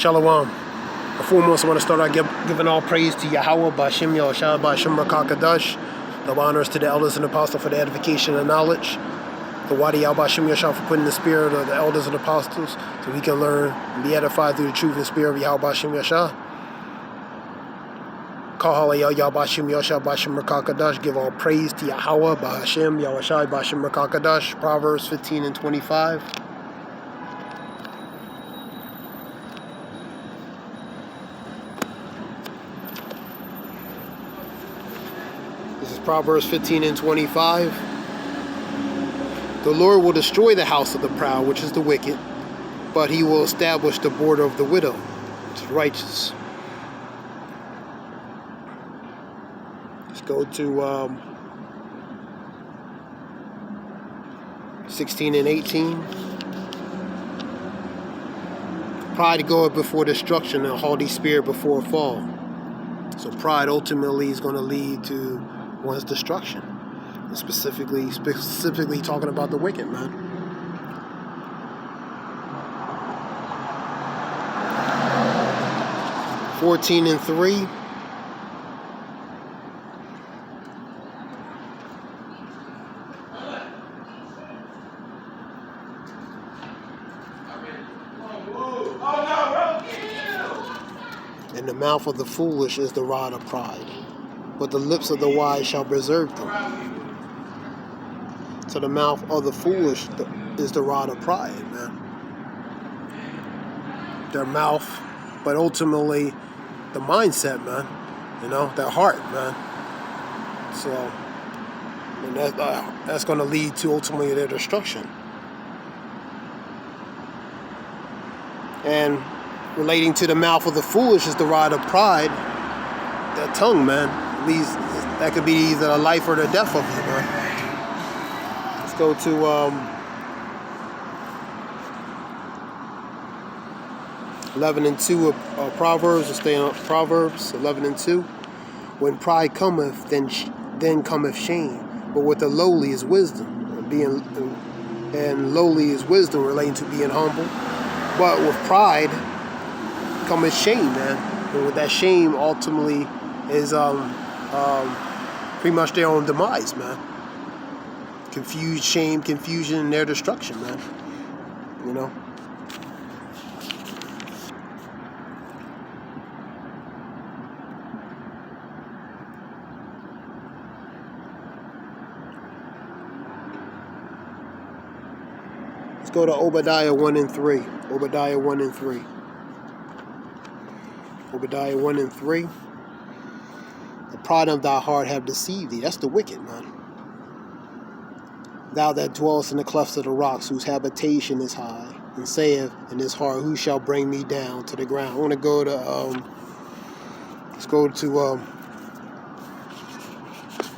Shalom. Foremost, I want to start out giving all praise to Yahweh, Ba'ashem Yahushua, Ba'ashem Rakakadash. The honors to the elders and apostles for the edification and knowledge. The Wadi Yah Ba'ashem Yahushua for putting the spirit of the elders and apostles so we can learn and be edified through the truth and spirit of Yahweh Ba'ashem Yahushua. Kahal Yah Ba'ashem Yahushua, Ba'ashem Rakakadash. Give all praise to Yahweh, Ba'ashem Yahushua, Ba'ashem Rakakadash. Proverbs 15 and 25. This is Proverbs 15 and 25. The Lord will destroy the house of the proud, which is the wicked, but he will establish the border of the widow, which is righteous. Let's go to 16 and 18. Pride goeth before destruction, and a haughty spirit before a fall. So pride ultimately is going to lead to one's destruction. And specifically talking about the wicked, man. (16) 14 and 3. In the mouth of the foolish is the rod of pride, but the lips of the wise shall preserve them. So the mouth of the foolish is the rod of pride, man. Their mouth, but ultimately the mindset, man. You know, their heart, man. So, and that's going to lead to ultimately their destruction. And relating to the mouth of the foolish is the rod of pride. That tongue, man, leads. That could be either a life or the death of you, man. Let's go to 11 and 2 of Proverbs. Let's stay on Proverbs 11 and 2. When pride cometh, then cometh shame, but with the lowly is wisdom. And lowly is wisdom relating to being humble. But with pride cometh shame, man. And with that shame ultimately is pretty much their own demise, man. Confusion, and their destruction, man. You know. Let's go to Obadiah 1 and 3. Obadiah 1 and 3. Obadiah 1 and 3. The pride of thy heart have deceived thee. That's the wicked, man. Thou that dwellest in the clefts of the rocks, whose habitation is high, and saith in his heart, who shall bring me down to the ground? I want to go to, let's go to,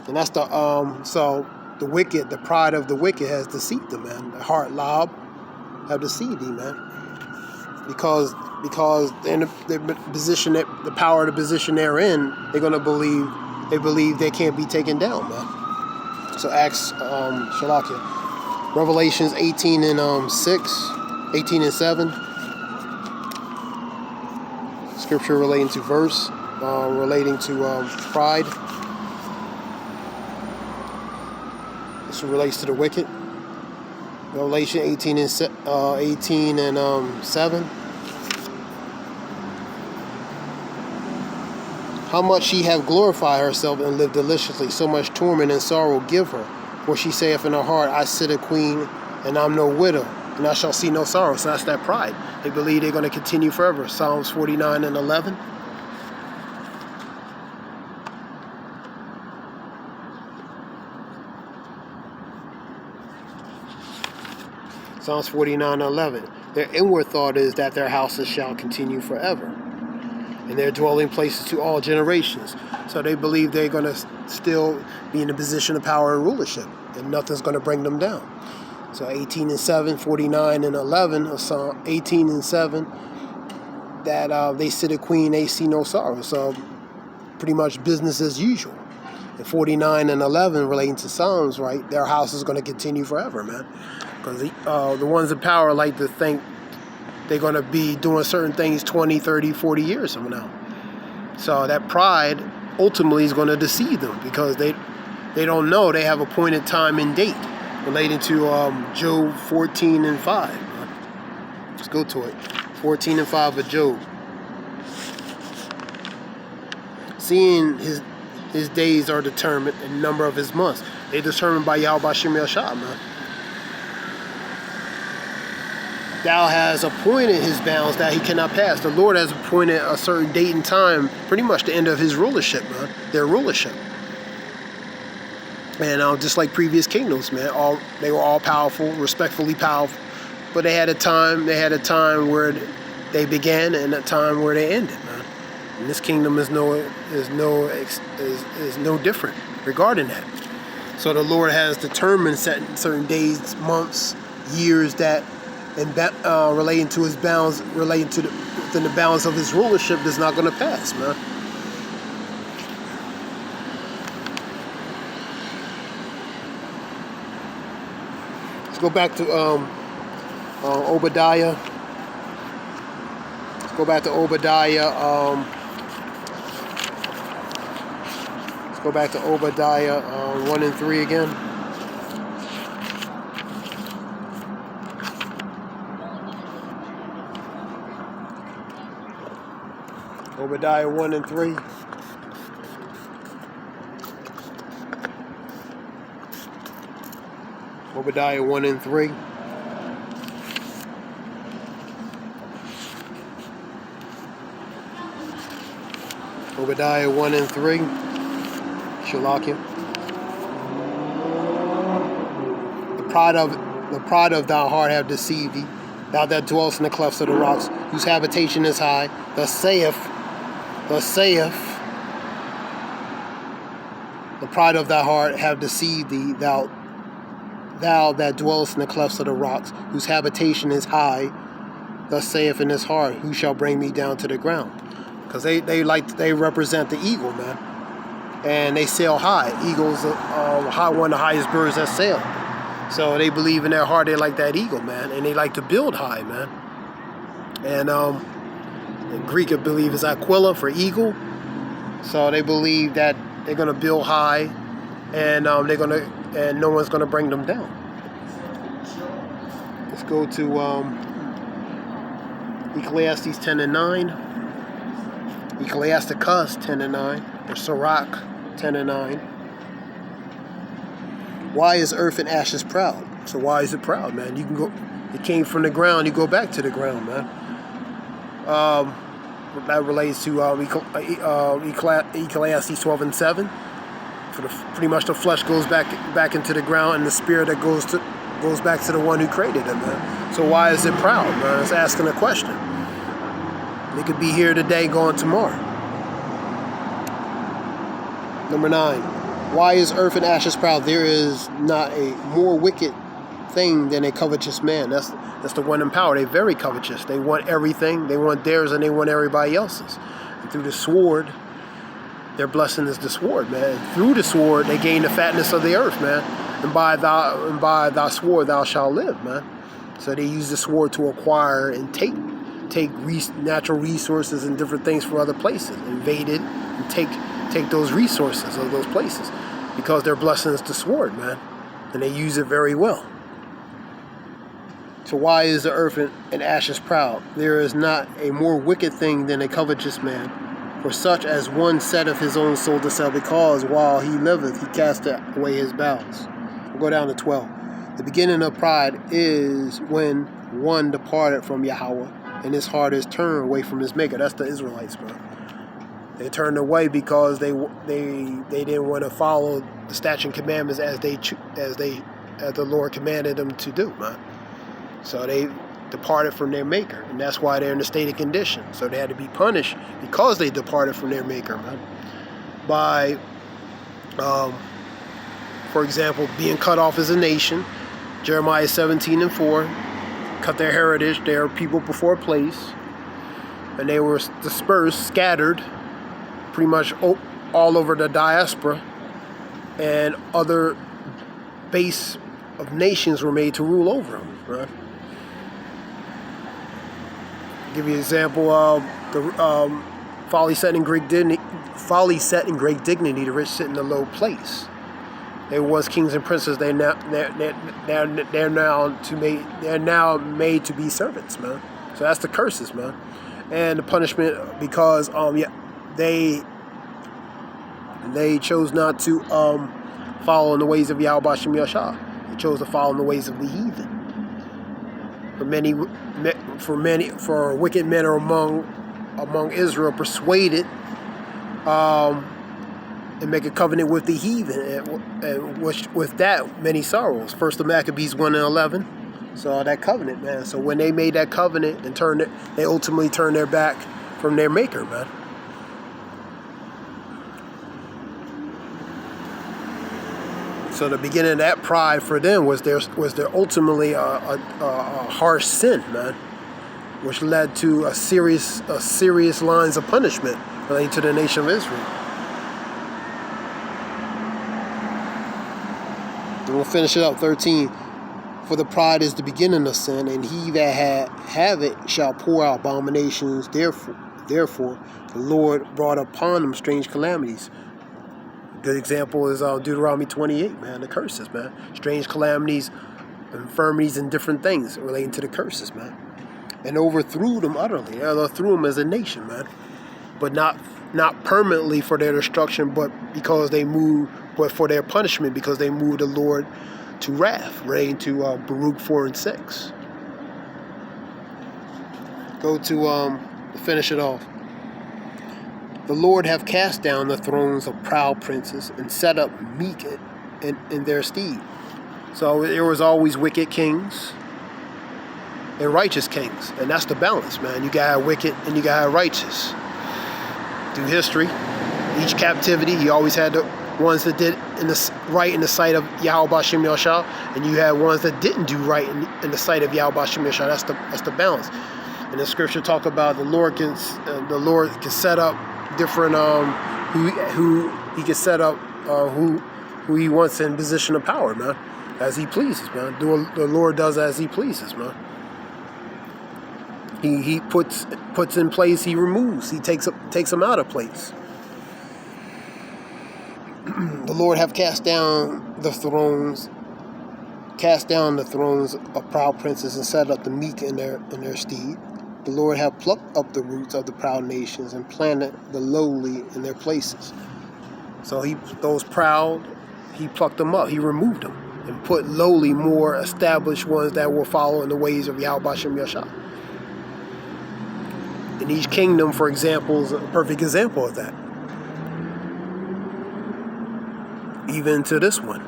and that's the, so the wicked, the pride of the wicked has deceived them, man. The heart lob have deceived thee, man. Because in the position, the power of the position they're in, they're gonna believe they can't be taken down, man. So Acts, Revelations 18 and 6, 18 and 7. Scripture relating to verse, relating to pride. This relates to the wicked. Revelation 18 and 7. How much she have glorified herself and lived deliciously, so much torment and sorrow give her. For she saith in her heart, I sit a queen, and I'm no widow, and I shall see no sorrow. So that's that pride. They believe they're going to continue forever. Psalms 49 and 11. Psalms 49 and 11. Their inward thought is that their houses shall continue forever, and their dwelling places to all generations. So they believe they're going to still be in a position of power and rulership, and nothing's going to bring them down. So 18 and 7, 49 and 11 of Psalm 18 and 7, that they sit a queen, they see no sorrow. So pretty much business as usual. And 49 and 11 relating to Psalms, right? Their house is going to continue forever, man. Because the ones in power like to think they're going to be doing certain things 20, 30, 40 years from now. So that pride ultimately is going to deceive them, because they don't know they have appointed time and date relating to Job 14 and 5. Let's go to it. 14 and 5 of Job. Seeing his days are determined, and the number of his months. They're determined by Yahweh B'Shem Yahshua, man. Thou has appointed his bounds that he cannot pass. The Lord has appointed a certain date and time, pretty much the end of his rulership, man. Their rulership. And just like previous kingdoms, man, they were all powerful, respectfully powerful, but they had a time where they began and a time where they ended, man. And this kingdom is no different regarding that. So the Lord has determined certain days, months, years that, and relating to his bounds, relating to within the bounds of his rulership, is not going to pass, man. Let's go back to Obadiah. Let's go back to Obadiah. Let's go back to Obadiah 1 and 3 again. Obadiah 1 and 3. Obadiah 1 and 3. Obadiah 1 and 3. Shalakia. The pride of thy heart have deceived thee, thou that dwellest in the clefts of the rocks, whose habitation is high. Thus saith, the pride of thy heart have deceived thee, thou that dwellest in the clefts of the rocks, whose habitation is high. Thus saith in his heart, who shall bring me down to the ground? Because they represent the eagle, man, and they sail high. Eagles are one of the highest birds that sail. So they believe in their heart they like that eagle, man, and they like to build high, man. And in Greek, I believe, is Aquila for eagle. So they believe that they're gonna build high, and no one's gonna bring them down. Let's go to Ecclesiastes 10 and 9. Ecclesiasticus 10 and 9. Or Sirach 10 and 9. Why is earth and ashes proud? So why is it proud, man? You can go. It came from the ground. You go back to the ground, man. That relates to Ecclesiastes 12 and 7. Pretty much the flesh goes back into the ground, and the spirit that goes back to the one who created it, man. So why is it proud, man? It's asking a question. It could be here today, gone tomorrow. Number 9. Why is earth and ashes proud? There is not a more wicked thing than a covetous man. That's the one in power. They're very covetous. They want everything. They want theirs, and they want everybody else's. And through the sword, their blessing is the sword, man. And through the sword, they gain the fatness of the earth, man. And by thy sword thou shalt live, man. So they use the sword to acquire and take natural resources and different things from other places, invade it, and take those resources of those places, because their blessing is the sword, man, and they use it very well. So why is the earth and ashes proud? There is not a more wicked thing than a covetous man, for such as one setteth his own soul to sell, because while he liveth he casteth away his bowels. We'll go down to 12. The beginning of pride is when one departed from Yahweh, and his heart is turned away from his maker. That's the Israelites, man. They turned away because they didn't want to follow the statutes and commandments as the Lord commanded them to do, man. So they departed from their maker, and that's why they're in a state of condition. So they had to be punished because they departed from their maker, man. By, for example, being cut off as a nation. Jeremiah 17 and 4. Cut their heritage, their people before a place, and they were dispersed, scattered, pretty much all over the diaspora, and other base of nations were made to rule over them, right? Give you an example of the folly set in great dignity. The rich sit in a low place. They were once kings and princes. They're now made to be servants, man. So that's the curses, man, and the punishment because they chose not to follow in the ways of Yahweh Bashem Yashah. They chose to follow in the ways of the heathen. For wicked men are among Israel persuaded and make a covenant with the heathen, and with that many sorrows. First of Maccabees 1:11. So that covenant, man. So when they made that covenant and they ultimately turned their back from their maker, man. So the beginning of that pride for them was their ultimately a harsh sin, man, which led to a serious lines of punishment relating to the nation of Israel. And we'll finish it up, 13. For the pride is the beginning of sin, and he that have it shall pour out abominations. Therefore, the Lord brought upon them strange calamities. Good example is Deuteronomy 28, man, the curses, man. Strange calamities, infirmities, and different things relating to the curses, man. And overthrew them utterly. They overthrew them as a nation, man. But not permanently for their destruction, but for their punishment, because they moved the Lord to wrath, relating to Baruch 4 and 6. Go to finish it off. The Lord have cast down the thrones of proud princes and set up meek in their stead. So there was always wicked kings and righteous kings, and that's the balance, man. You got wicked and you got righteous. Through history, each captivity, you always had the ones that did right in the sight of Yahweh Bashem Yashah, and you had ones that didn't do right in the sight of Yahweh Bashem Yashah. That's the balance. And the scripture talk about the Lord can set up different who he can set up who he wants in position of power, man, as he pleases, man. The Lord does as he pleases, man. He puts in place, he removes, he takes them out of place. The Lord have cast down the thrones of proud princes and set up the meek in their stead. The Lord have plucked up the roots of the proud nations and planted the lowly in their places. So those proud, he plucked them up, he removed them, and put lowly, more established ones that will follow in the ways of Yahweh Bashem Yashah. And each kingdom, for example, is a perfect example of that. Even to this one.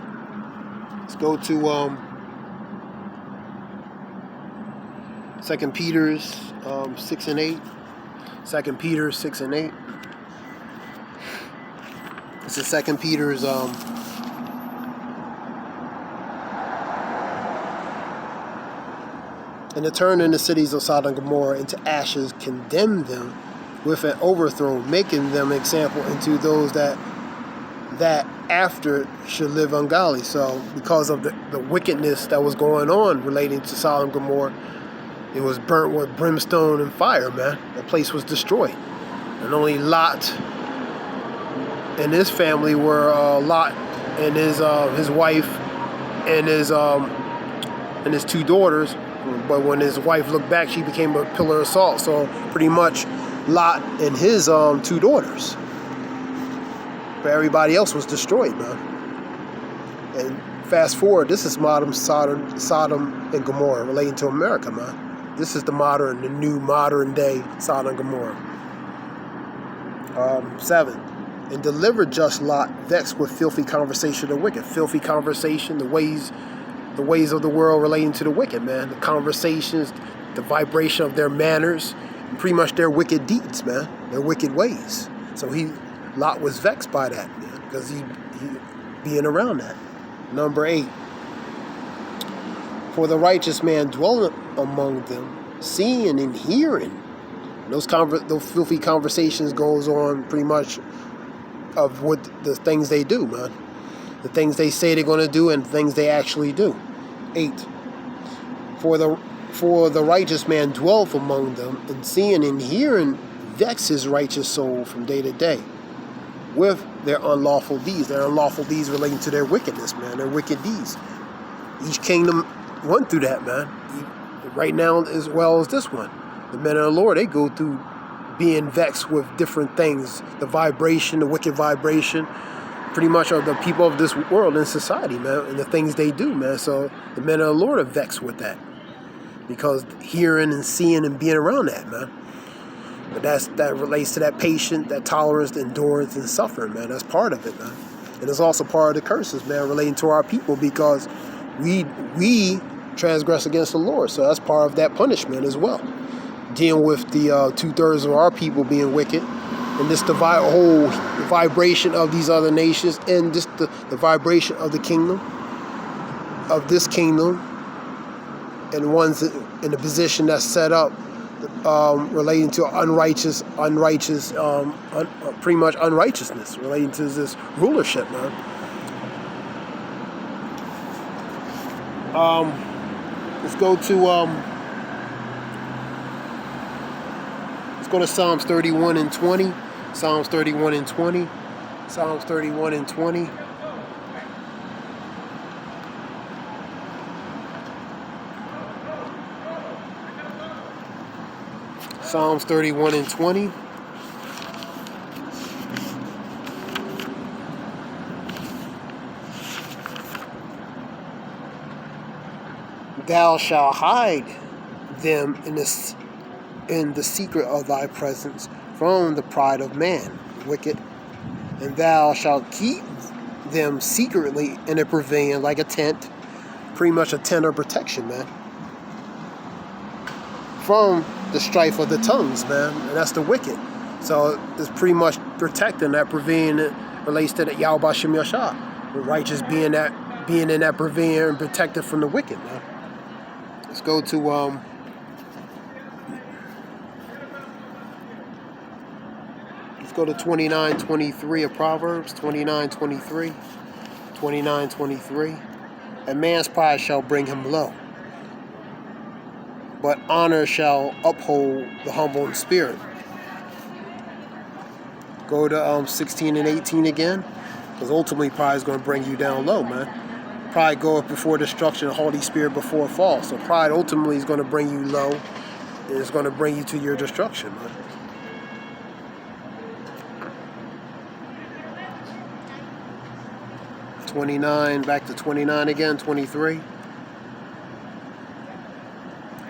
Let's go to 2 Peter 6 and 8. 2 Peter 6 and 8. This is 2 Peter's and to turn in the cities of Sodom and Gomorrah into ashes, condemn them with an overthrow, making them an example into those that after should live ungodly. So because of the wickedness that was going on relating to Sodom and Gomorrah, it was burnt with brimstone and fire, man. The place was destroyed. And only Lot and his family were Lot and his wife and his two daughters. But when his wife looked back, she became a pillar of salt. So pretty much Lot and his two daughters. But everybody else was destroyed, man. And fast forward, this is modern Sodom and Gomorrah relating to America, man. This is the new modern day Sodom and Gomorrah. 7. And deliver just Lot, vexed with filthy conversation of the wicked. Filthy conversation, the ways of the world relating to the wicked, man. The conversations, the vibration of their manners, and pretty much their wicked deeds, man. Their wicked ways. So Lot was vexed by that, man, because he being around that. Number 8. For the righteous man dwelleth among them, seeing and hearing. And those filthy conversations goes on pretty much of what the things they do, man. The things they say they're going to do and things they actually do. 8. For For the righteous man dwelleth among them, and seeing and hearing vex his righteous soul from day to day with their unlawful deeds. Their unlawful deeds relating to their wickedness, man, their wicked deeds. Each kingdom went through that, man. Right now, as well as this one. The men of the Lord, they go through being vexed with different things. The vibration, the wicked vibration, pretty much of the people of this world and society, man, and the things they do, man. So the men of the Lord are vexed with that. Because hearing and seeing and being around that, man. But that relates to that patience, that tolerance, the endurance, and suffering, man. That's part of it, man. And it's also part of the curses, man, relating to our people, because we transgress against the Lord. So that's part of that punishment as well. Dealing with the 2/3 of our people being wicked, and this whole vibration of these other nations, and just the vibration of the kingdom, of this kingdom, and ones in the position that's set up, relating to pretty much unrighteousness, relating to this rulership, man. Let's go to Psalms 31 and 20. Psalms 31 and 20. Psalms 31 and 20. Psalms 31 and 20. Thou shalt hide them in the secret of thy presence from the pride of man, wicked. And thou shalt keep them secretly in a pavilion like a tent, pretty much a tent of protection, man, from the strife of the tongues, man, and that's the wicked. So it's pretty much protecting that pavilion that relates to the Yahweh B'Shem Yashah, the righteous being in that pavilion and protected from the wicked, man. Let's go to let's go to 29:23 of Proverbs. 29:23. 29:23. A man's pride shall bring him low, but honor shall uphold the humble in spirit. Go to 16 and 18 again, because ultimately pride is going to bring you down low, man. Pride goeth before destruction, a haughty spirit before a fall. So pride ultimately is going to bring you low, and it's going to bring you to your destruction, man. Back to 29 again, 23.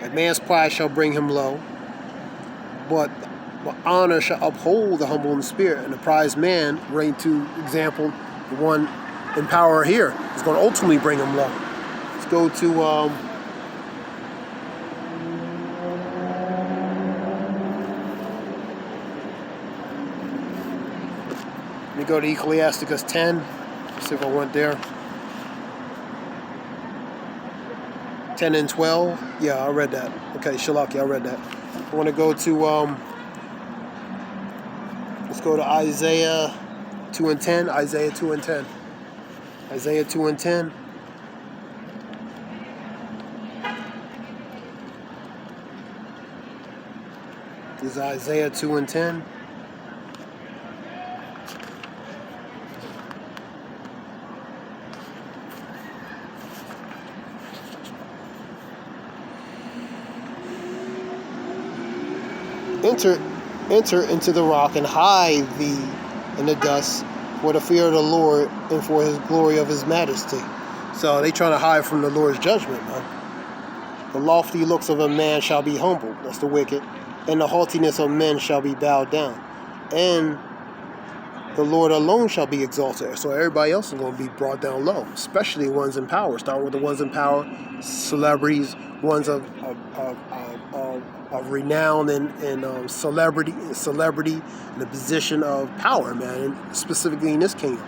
A man's pride shall bring him low, but honor shall uphold the humble in spirit. And the prized man, right to example, the one in power here, is going to ultimately bring him low. Let's go to let me go to Ecclesiasticus 10. See if I went there. 10 and 12. Yeah, I read that. Okay, Shalaki, I read that. I want to go to let's go to Isaiah 2 and 10. Isaiah 2 and 10. Isaiah 2 and 10. This is Isaiah 2 and 10. Enter into the rock and hide thee in the dust for the fear of the Lord and for his glory of his majesty. So they trying to hide from the Lord's judgment, man. The lofty looks of a man shall be humbled, that's the wicked, and the haughtiness of men shall be bowed down. And the Lord alone shall be exalted. So everybody else is going to be brought down low, especially ones in power. Starting with the ones in power, celebrities, ones of renown and celebrity in the position of power, man, and specifically in this kingdom.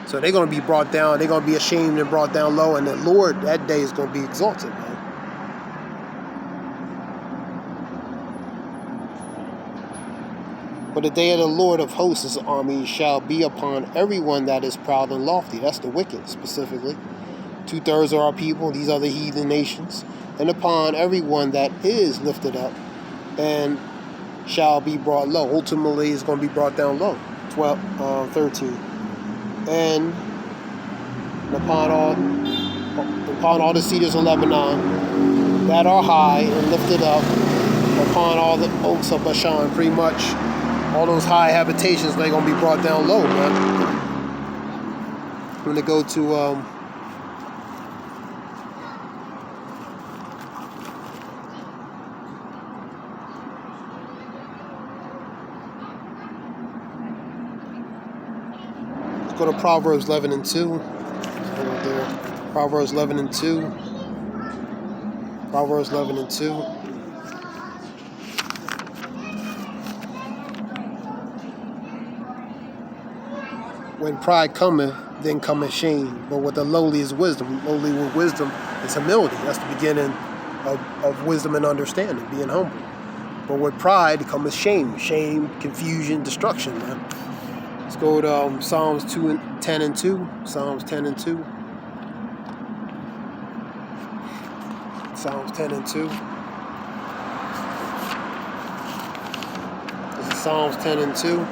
So they're going to be brought down. They're going to be ashamed and brought down low, and the Lord that day is going to be exalted, man. But the day of the Lord of hosts' army shall be upon everyone that is proud and lofty. That's the wicked specifically. 2/3 of our people, these are the heathen nations, and upon everyone that is lifted up and shall be brought low. Ultimately, it's going to be brought down low. 13. And upon all the cedars of Lebanon that are high and lifted up, upon all the oaks of Bashan, pretty much all those high habitations, they're going to be brought down low, man. I'm going to go to let's go to Proverbs 11 and 2. Right there. Proverbs 11 and 2. Proverbs 11 and 2. When pride cometh, then cometh shame. But with the lowly is wisdom. Lowly with wisdom is humility. That's the beginning of wisdom and understanding, being humble. But with pride cometh shame. Shame, confusion, destruction, man. Let's go to Psalms 10 and 2. Psalms 10 and 2. Psalms 10 and 2. This is Psalms 10 and 2.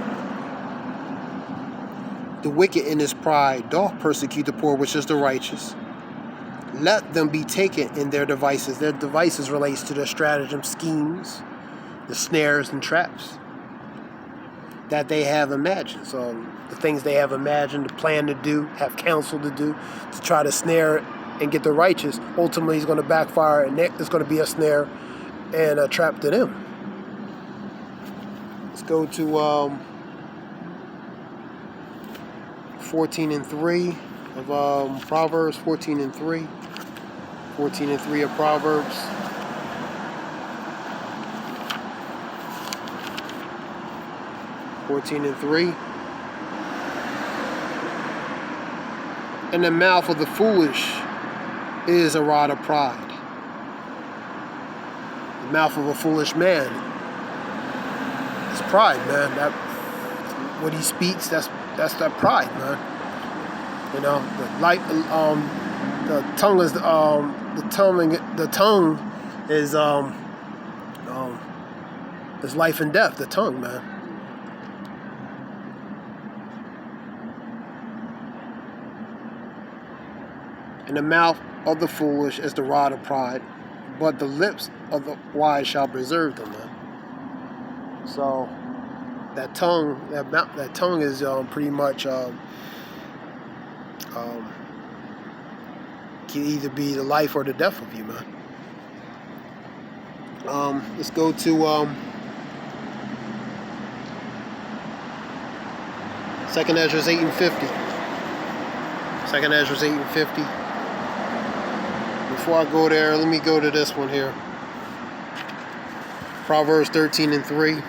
The wicked in his pride doth persecute the poor, which is the righteous. Let them be taken in their devices. Their devices relates to their stratagem, schemes, the snares and traps that they have imagined. So the things they have imagined, the plan to do, have counsel to do, to try to snare and get the righteous, ultimately is going to backfire, and it's going to be a snare and a trap to them. Let's go to 14 and 3 of Proverbs. 14 and 3. 14 and 3 of Proverbs. And 3. In the mouth of the foolish is a rod of pride. The mouth of a foolish man is pride, man. That what he speaks, that's that pride, man. You know, the tongue is is life and death. The tongue, man. In the mouth of the foolish is the rod of pride, but the lips of the wise shall preserve them, man. So that tongue is pretty much can either be the life or the death of you, man. Let's go to 2nd Ezra 8 and 50. 2nd Ezra 8 and 50. Before I go there, let me go to this one here. Proverbs 13 and 3.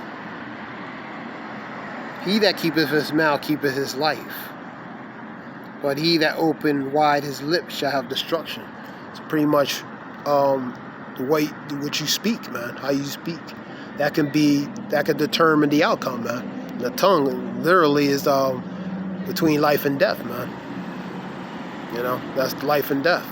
He that keepeth his mouth keepeth his life, but he that open wide his lips shall have destruction. It's pretty much the way what you speak, man. How you speak, that can determine the outcome, man. The tongue literally is between life and death, man. You know, that's life and death.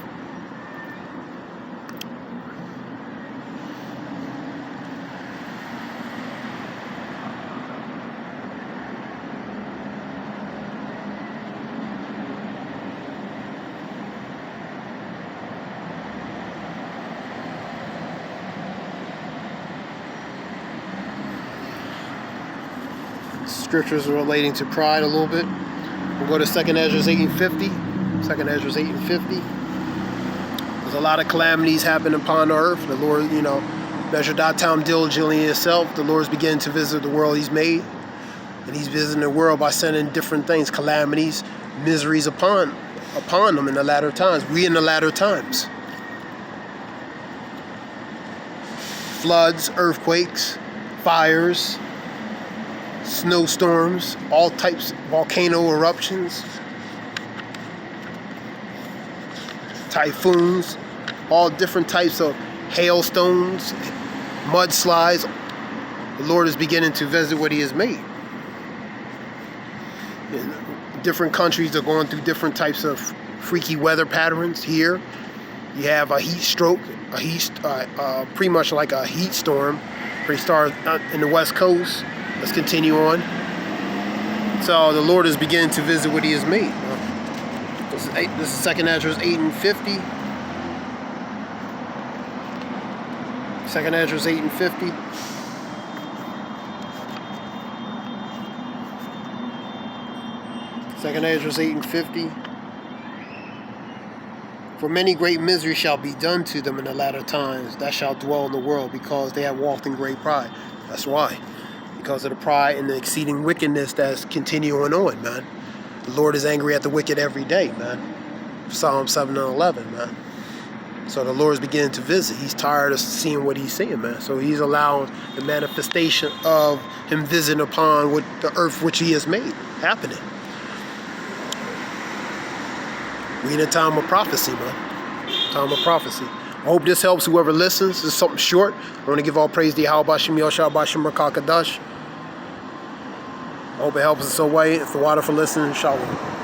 Scriptures relating to pride a little bit. We'll go to 2nd Ezra 8 and 50. 2nd Ezra 8 and 50. There's a lot of calamities happening upon the earth. The Lord, measured that time diligently himself. The Lord's beginning to visit the world he's made. And he's visiting the world by sending different things, calamities, miseries upon them in the latter times. We in the latter times. Floods, earthquakes, fires, snowstorms, all types, volcano eruptions, typhoons, all different types of hailstones, mudslides. The Lord is beginning to visit what he has made. And different countries are going through different types of freaky weather patterns here. You have a heat stroke, pretty much like a heat storm. Pretty start in the West Coast. Let's continue on. So the Lord is beginning to visit what He has made. This is 2 Ezra 8 and 50. 2 Ezra 8 and 50. 2 Ezra 8 and 50. For many great misery shall be done to them in the latter times that shall dwell in the world, because they have walked in great pride. That's why. Because of the pride and the exceeding wickedness that's continuing on, man. The Lord is angry at the wicked every day, man. Psalm 7 and 11, man. So the Lord is beginning to visit. He's tired of seeing what He's seeing, man. So He's allowing the manifestation of Him visiting upon what the earth which He has made happening. We in a time of prophecy, man. Time of prophecy. I hope this helps whoever listens. This is something short. I want to give all praise to Yahweh Shem Yoshua Bashim Rakakadash. I hope it helps in some way. It's the water for listening. Shalom.